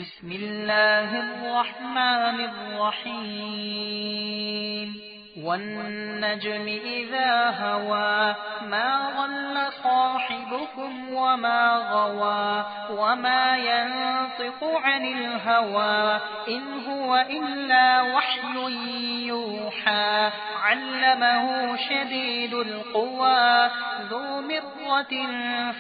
بسم الله الرحمن الرحيم والنجم إذا هوى ما ضل صاحبكم وما غوى وما ينطق عن الهوى إن هو إلا وحي يوحى علمه شديد القوى ذو مرة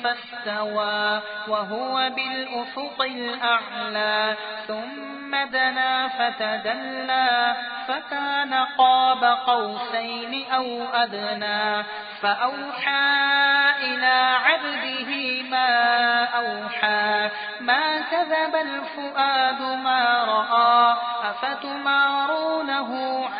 فاستوى وهو بالأفق الأعلى ثم دنا فتدلى فكان قاب قوسين أو أدنى فأوحى إلى عبده ما أوحى ما كذب الفؤاد ما رأى أفتمارونه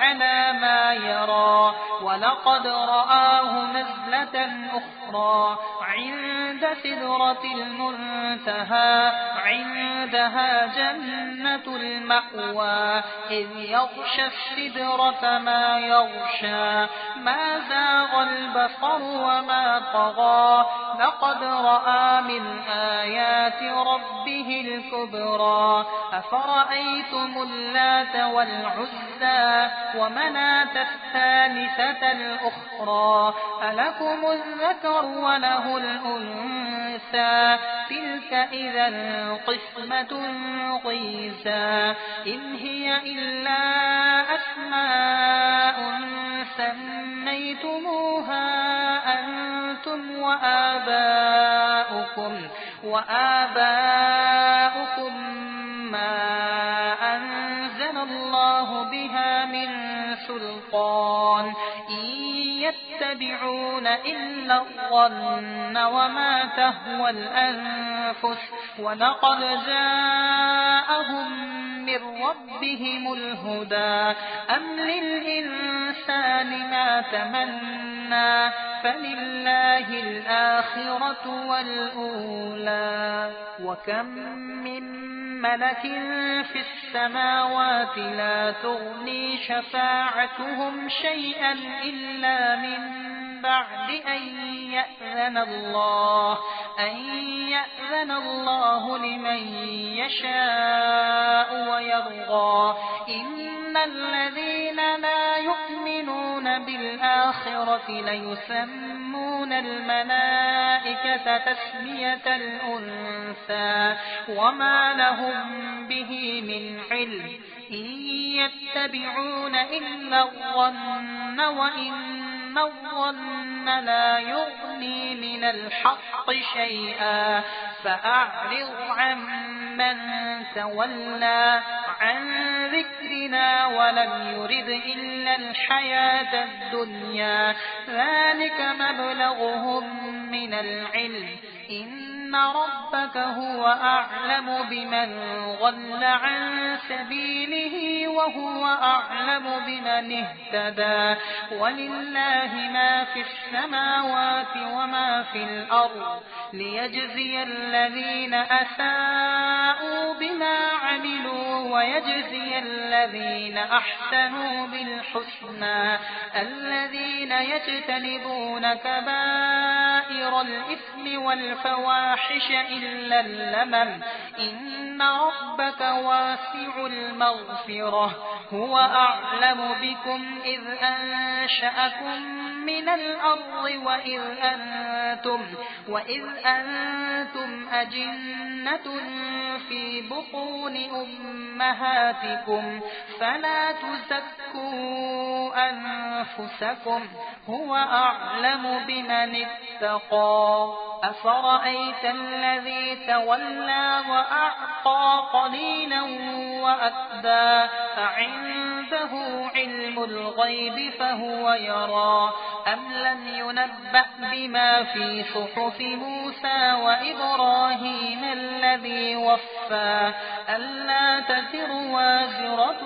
على ما يرى ولقد رآه نزلة أخرى عند سدرة المنتهى عندها جنة المأوى إذ يغشى السدرة ما يغشى ما زاغ البصر وما طغى لقد رأى من آيات ربه الكبرى أفرأيتم اللات والعزى ومناة الثالثة الأخرى ألكم الذكر وله الأنثى تلك إذا قسمة ضيزى إن هي إلا أسماء سميتموها أنتم وآباؤكم ما أنزل الله بها من سلطان إن يتبعون إلا الظن وما تهوى الأنفس ولقد جاءهم من ربهم الهدى أم للإنسان ما تمنى فلله الآخرة والأولى وكم من ملك في السماوات لا تغني شفاعتهم شيئا إلا من بعد أن يأذن الله لمن يشاء ويرضى إن الذين لا يؤمنون بالآخرة ليسمون الملائكة تسمية الأنثى وما لهم به من علم إن يتبعون إلا الظن وإن الظن لا يغني من الحق شيئا فأعرض عمن تولى عن ذكرنا ولم يرد إلا الحياة الدنيا ذلك مبلغهم من العلم إن ربك هو أعلم بمن ضل عن سبيله وهو أعلم بمن اهتدى ولله ما في السماوات وما في الأرض ليجزي الذين أساءوا بما عملوا ويجزي الذين أحسنوا بالحسنى الذين يجتنبون كبائر الإثم والفواحش إلا اللمم إن ربك واسع المغفرة هو أعلم بكم إذ أنشأكم من الأرض وإذ أنتم أجنة في بطون أمهاتكم فلا تزكوا أنفسكم هو أعلم بمن اتقى أفرأيت الذي تولى وأعطى قليلا وأكدى أعنده علم الغيب فهو يرى أم لم ينبأ بما في صحف موسى وإبراهيم الذي وفى ألا تزر وازرة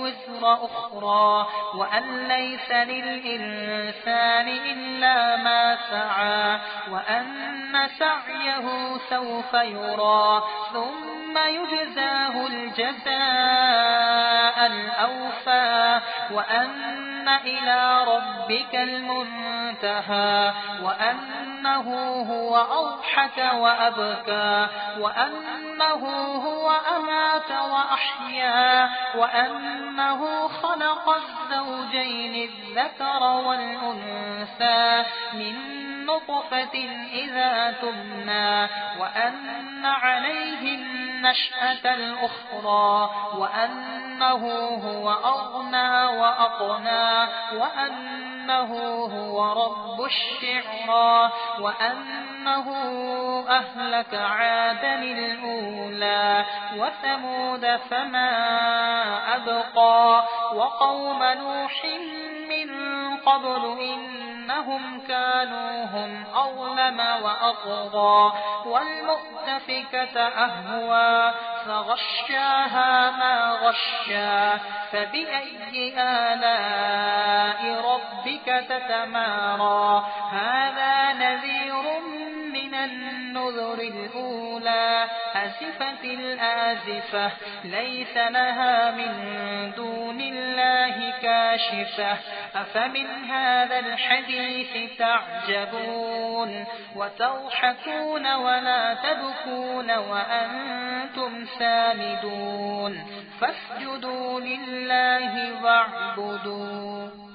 وزر أخرى وأن ليس للإنسان إلا ما سعى وأن سعيه سوف يرى ثم يجزاه الجزاء الأوفى وأن إلى ربك المنتهى وأنه هو أضحك وأبكى وأنه هو أمات وأحيا وأنه خلق الزوجين الذكر والأنثى من نطفة إذا تمنى وأن عليه النشأة الأخرى وأنه هو أغنى وأقنى وأنه هو رب الشعرى وأنه أهلك عادا الأولى وثمود فما أبقى وقوم نوح من قبل إنهم كانوا هم أظلم وأطغى والمؤتفكة أهوى فغشاها ما غشا فبأي آلاء ربك تتمارى هذا نذير من النذر الأولى أزفت الآزفة ليس لها من دون الله كاشفة أفمن هذا الحديث تعجبون وتضحكون ولا تبكون وأنتم سامدون فاسجدوا لله واعبدوا